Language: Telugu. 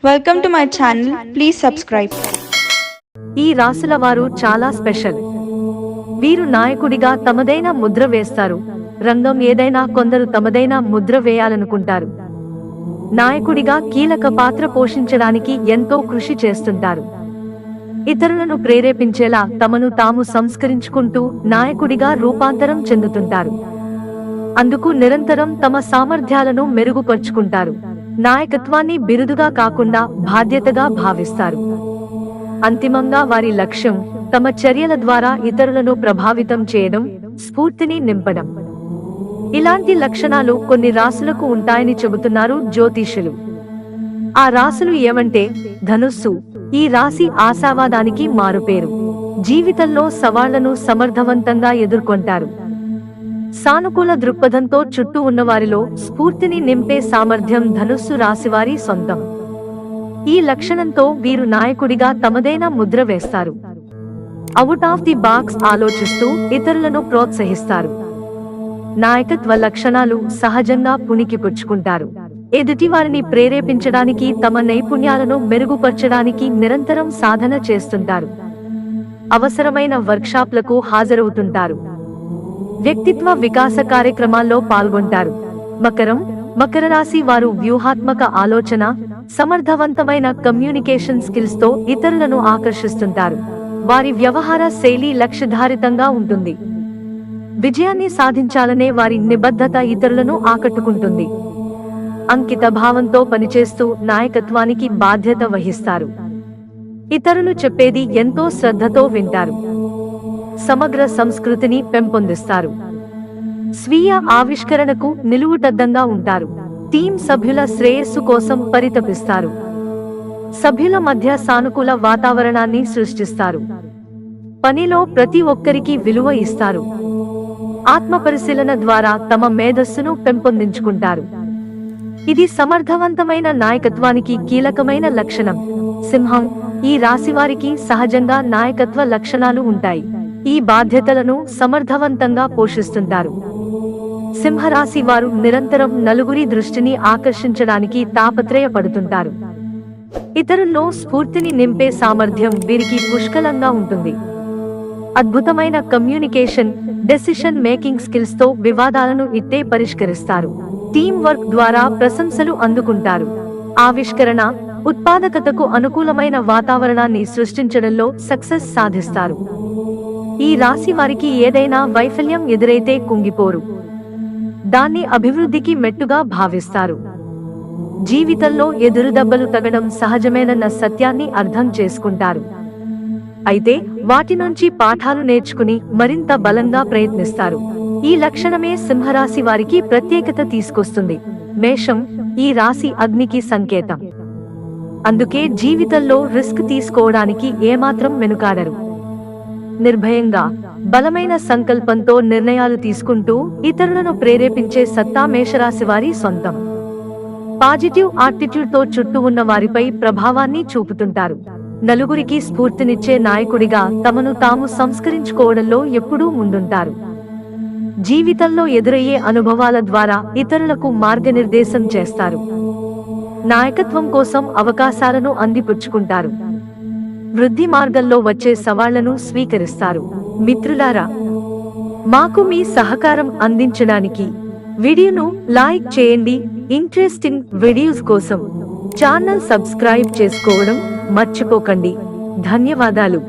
Welcome to my channel. Please subscribe. ఈ రాశుల వారు చాలా స్పెషల్. వీరు నాయకుడిగా తమదైన ముద్ర వేస్తారు. రంగం ఏదైనా కొందరు తమదైన ముద్ర వేయాలనుకుంటారు. నాయకుడిగా కీలక పాత్ర పోషించడానికి ఎంతో కృషి చేస్తుంటారు. ఇతరులను ప్రేరేపించేలా తమను తాము సంస్కరించుకుంటూ నాయకుడిగా రూపాంతరం చెందుతుంటారు. అందుకు నిరంతరం తమ సామర్థ్యాలను మెరుగుపరుచుకుంటారు. నాయకత్వాన్ని బిరుదుగా కాకుండా బాధ్యతగా భావిస్తారు. అంతిమంగా వారి లక్ష్యం తమ చర్యల ద్వారా ఇతరులను ప్రభావితం చేయడం, స్ఫూర్తిని నింపడం. ఇలాంటి లక్షణాలు కొన్ని రాశులకు ఉంటాయని చెబుతున్నారు జ్యోతిష్యులు. ఆ రాశులు ఏమంటే ధనుస్సు. ఈ రాశి ఆశావాదానికి మారుపేరు. జీవితంలో సవాళ్లను సమర్థవంతంగా ఎదుర్కొంటారు. సానుకూల దృక్పథంతో చుట్టూ ఉన్నవారిలో స్ఫూర్తిని నింపే సామర్థ్యం ధనుస్సు రాశివారి సొంతం. ఈ లక్షణంతో వీరు నాయకుడిగా తమదైన ముద్ర వేస్తారు. అవుట్ ఆఫ్ ది బాక్స్ ఆలోచిస్తూ ఇతరులను ప్రోత్సహిస్తారు. నాయకత్వ లక్షణాలు సహజంగా పుణికిపుచ్చుకుంటారు. ఎదుటివారిని ప్రేరేపించడానికి, తమ నైపుణ్యాలను మెరుగుపరచడానికి నిరంతరం సాధన చేస్తుంటారు. అవసరమైన వర్క్షాప్లకు హాజరవుతుంటారు. వ్యక్తిత్వ వికాస కార్యక్రమాల్లో పాల్గొంటారు. మకర రాశి వారు వ్యూహాత్మక ఆలోచన, సమర్థవంతమైన కమ్యూనికేషన్ స్కిల్స్ తో ఇతరులను ఆకర్షిస్తుంటారు. వారి వ్యవహార శైలి లక్ష్యధారితంగా ఉంటుంది. విజయాన్ని సాధించాలనే వారి నిబద్ధత ఇతరులను ఆకట్టుకుంటుంది. అంకిత భావంతో పనిచేస్తూ నాయకత్వానికి బాధ్యత వహిస్తారు. ఇతరులు చెప్పేది ఎంతో శ్రద్ధతో వింటారు. సమగ్ర సంస్కృతిని పెంపొందిస్తారు. స్వీయ ఆవిష్కరణకు నిలువుటద్దంగా ఉంటారు. టీం సభ్యుల శ్రేయస్సు కోసం పరితపిస్తారు. సభ్యుల మధ్య సానుకూల వాతావరణాన్ని సృష్టిస్తారు. పనిలో ప్రతి ఒక్కరికి విలువ ఇస్తారు. ఆత్మపరిశీలన ద్వారా తమ మేధస్సును పెంపొందించుకుంటారు. ఇది సమర్థవంతమైన నాయకత్వానికి కీలకమైన లక్షణం. సింహం. ఈ రాశివారికి సహజంగా నాయకత్వ లక్షణాలు ఉంటాయి. ఈ బాధ్యతలను సమర్థవంతంగా పోషిస్తుంటారు. సింహరాశి వారు నిరంతరం నలుగురి దృష్టిని ఆకర్షించడానికి తాపత్రయపడుతుంటారు. ఇతరుల్లో స్ఫూర్తిని నింపే సామర్థ్యం వీరికి పుష్కలంగా ఉంటుంది. అద్భుతమైన కమ్యూనికేషన్, డెసిషన్ మేకింగ్ స్కిల్స్ తో వివాదాలను ఇట్టే పరిష్కరిస్తారు. టీం వర్క్ ద్వారా ప్రశంసలు అందుకుంటారు. ఆవిష్కరణ, ఉత్పాదకతకు అనుకూలమైన వాతావరణాన్ని సృష్టించడంలో సక్సెస్ సాధిస్తారు. ఈ రాశి వారికి ఏదైనా వైఫల్యం ఎదురైతే కుంగిపోరు. దాన్ని అభివృద్ధికి మెట్టుగా భావిస్తారు. జీవితంలో ఎదురుదెబ్బలు తగడం సహజమేనన్న సత్యాన్ని అర్థం చేసుకుంటారు. అయితే వాటి నుంచి పాఠాలు నేర్చుకుని మరింత బలంగా ప్రయత్నిస్తారు. ఈ లక్షణమే సింహరాశి వారికి ప్రత్యేకత తీసుకొస్తుంది. మేషం. ఈ రాశి అగ్నికి సంకేతం. అందుకే జీవితంలో రిస్క్ తీసుకోవడానికి ఏమాత్రం వెనుకాడరు. నిర్భయంగా, బలమైన సంకల్పంతో నిర్ణయాలు తీసుకుంటూ ఇతరులను ప్రేరేపించే సత్తా మేషరాశి వారి సొంతం. పాజిటివ్ ఆటిట్యూడ్ తో చుట్టూ ఉన్న వారిపై ప్రభావాన్ని చూపుతుంటారు. నలుగురికి స్ఫూర్తినిచ్చే నాయకుడిగా తమను తాము సంస్కరించుకోవడంలో ఎప్పుడూ ముందుంటారు. జీవితంలో ఎదురయ్యే అనుభవాల ద్వారా ఇతరులకు మార్గనిర్దేశం చేస్తారు. నాయకత్వం కోసం అవకాశాలను అందిపుచ్చుకుంటారు. వృద్ధి మార్గంలో వచ్చే సవాళ్లను స్వీకరిస్తారు. మిత్రులారా, మాకు మీ సహకారం అందించడానికి వీడియోను లైక్ చేయండి. ఇంట్రెస్టింగ్ వీడియోస్ కోసం ఛానల్ సబ్స్క్రైబ్ చేసుకోవడం మర్చిపోకండి. ధన్యవాదాలు.